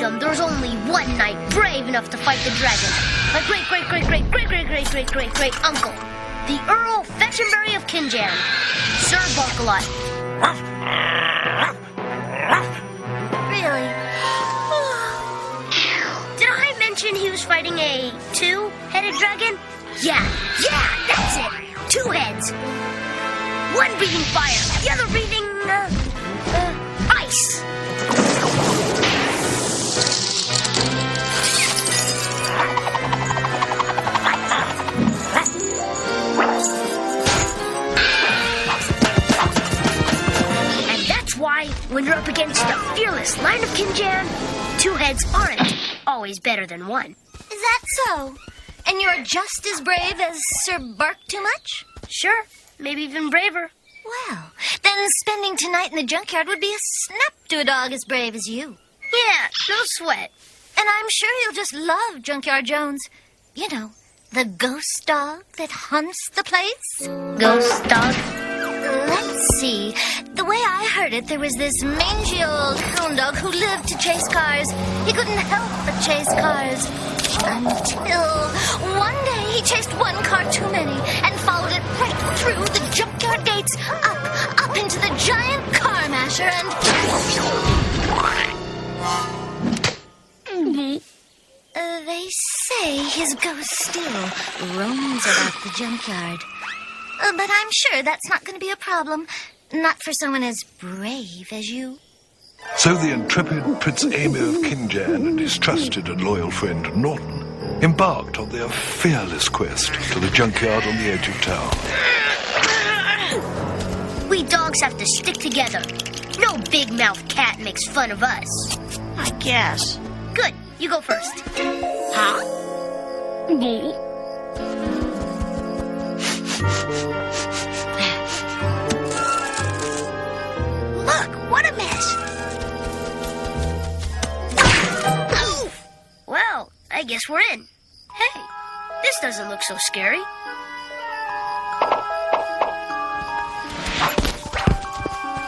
kingdom, there's only one knight brave enough to fight the dragon. My great uncle, the Earl Fetchenberry of Kinjan, Sir Barkalot. Really? Did I mention he was fighting a two-headed dragon? Yeah, that's it. Two heads. One breathing fire, the other breathing, ice. And that's why, when you're up against the fearless line of Kinjan, two heads aren't always better than one. Is that so? And you're just as brave as Sir Bark-Too-Much? Sure, maybe even braver. Well, then spending tonight in the junkyard would be a snap to a dog as brave as you. Yeah, no sweat. And I'm sure you'll just love Junkyard Jones. You know, the ghost dog that haunts the place. Ghost dog? Let's see. The way I heard it, there was this mangy old hound dog who lived to chase cars. He couldn't help but chase cars. Until one day he chased one car too many and followed it right through the junkyard gates, up into the giant car masher and... They say his ghost still roams about the junkyard. But I'm sure that's not going to be a problem. Not for someone as brave as you. So the intrepid Prince Emir of Kinjan and his trusted and loyal friend Norton embarked on their fearless quest to the junkyard on the edge of town. We dogs have to stick together. No big-mouthed cat makes fun of us. I guess. Good, you go first. Huh? Look, what a mess. Well, I guess we're in. Hey, this doesn't look so scary.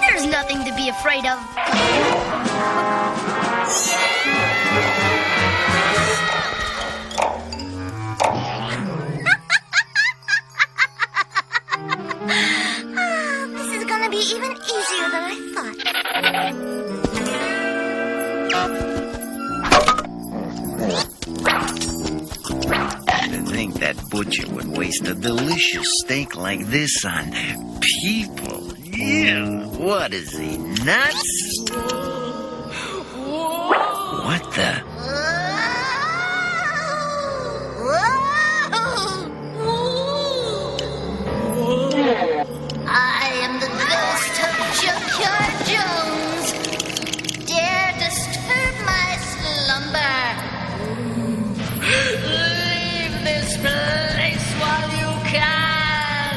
There's nothing to be afraid of. This is going to be even easier than I thought. To think that butcher would waste a delicious steak like this on people. Yeah, what is he, nuts? What the? I am the ghost of Junkyard Jones. Dare disturb my slumber. Leave this place while you can.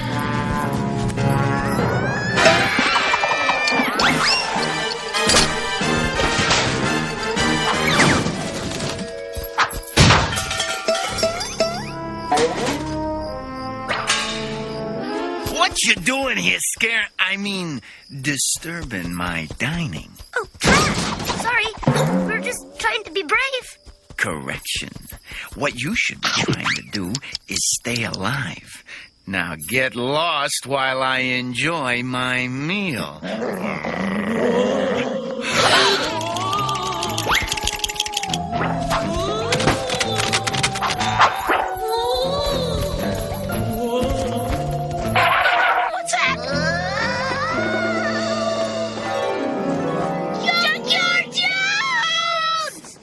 What you doing here, disturbing my dining? Oh, sorry. We're just trying to be brave. Correction. What you should be trying to do is stay alive. Now get lost while I enjoy my meal. What's that? Junkyard Jones!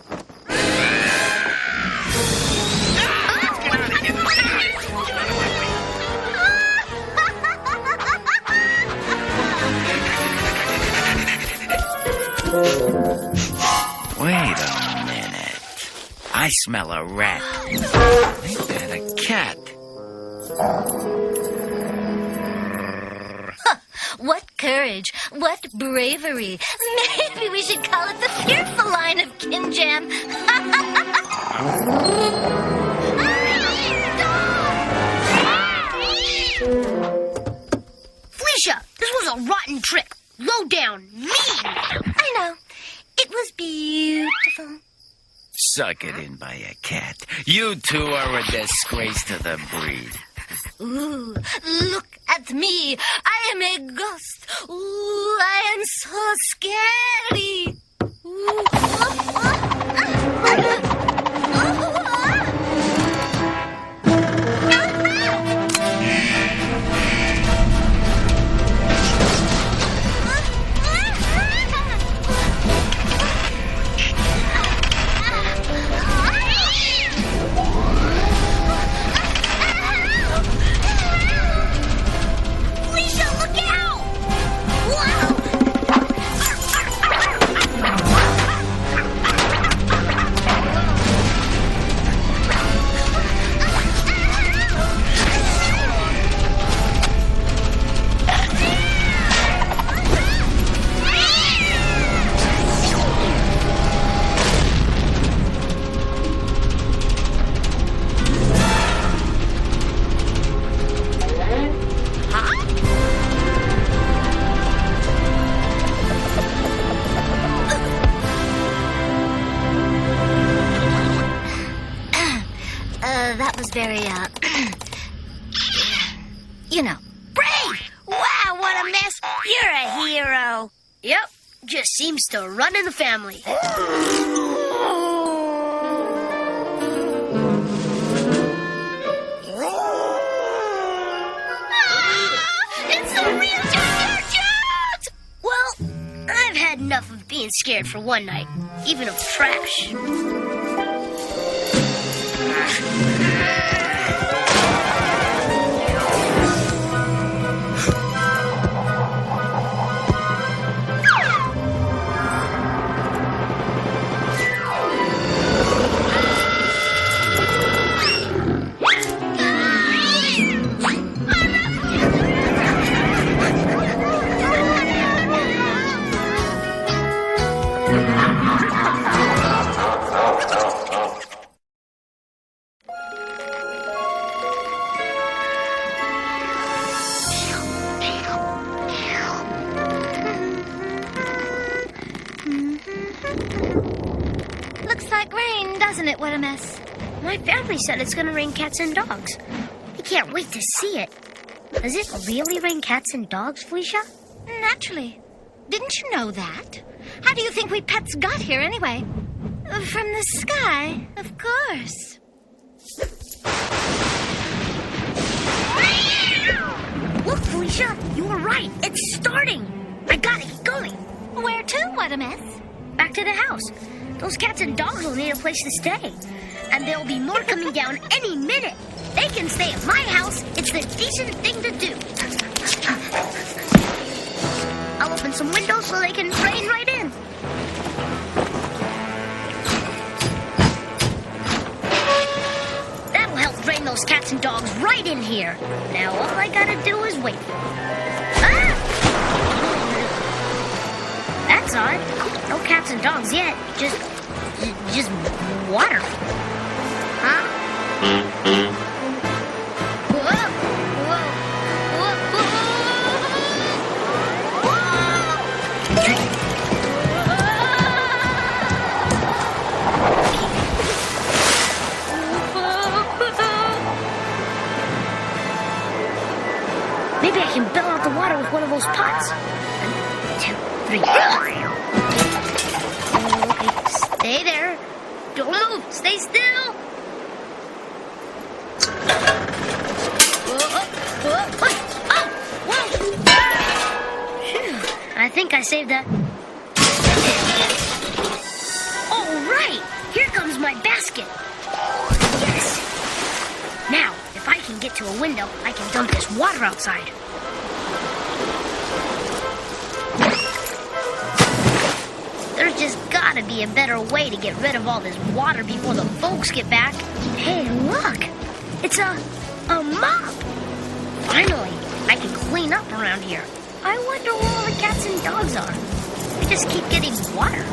Wait a minute. I smell a rat. Ain't that a cat? What courage. What bravery. Maybe we should call it the fearful line of Kinjam. Felicia, this was a rotten trick. Low down, mean. I know. It was beautiful. Suck it in by a cat. You two are a disgrace to the breed. Ooh, look at me. I am a ghost. Ooh, I am so scary. Ooh, Felicia, look out! Whoa! That was very, you know. Brave! Wow, what a mess! You're a hero. Yep, just seems to run in the family. It's the real Junkyard Jones! Well, I've had enough of being scared for one night, even of trash. Looks like rain, doesn't it? What a mess. My family said it's gonna rain cats and dogs. I can't wait to see it. Does it really rain cats and dogs, Felicia? Naturally. Didn't you know that? How do you think we pets got here anyway? From the sky, of course. Look, Felicia, you were right. It's starting. I gotta get going. Where to? What a mess. Back to the house. Those cats and dogs will need a place to stay. And there'll be more coming down any minute. They can stay at my house. It's the decent thing to do. I'll open some windows so they can rain right in. That'll help drain those cats and dogs right in here. Now all I gotta do is wait. Ah! That's odd. No cats and dogs yet. Just water. Huh? Whoa! Whoa! Maybe I can bail out the water with one of those pots. 1, 2, 3. Okay, stay there. Don't move. Stay still. Whoa. Phew, I think I saved that. All right. Here comes my basket. Yes. Now, if I can get to a window, I can dump this water outside. There's just gotta be a better way to get rid of all this water before the folks get back. Hey, look! It's a mop! Finally, I can clean up around here. I wonder where all the cats and dogs are. We just keep getting water.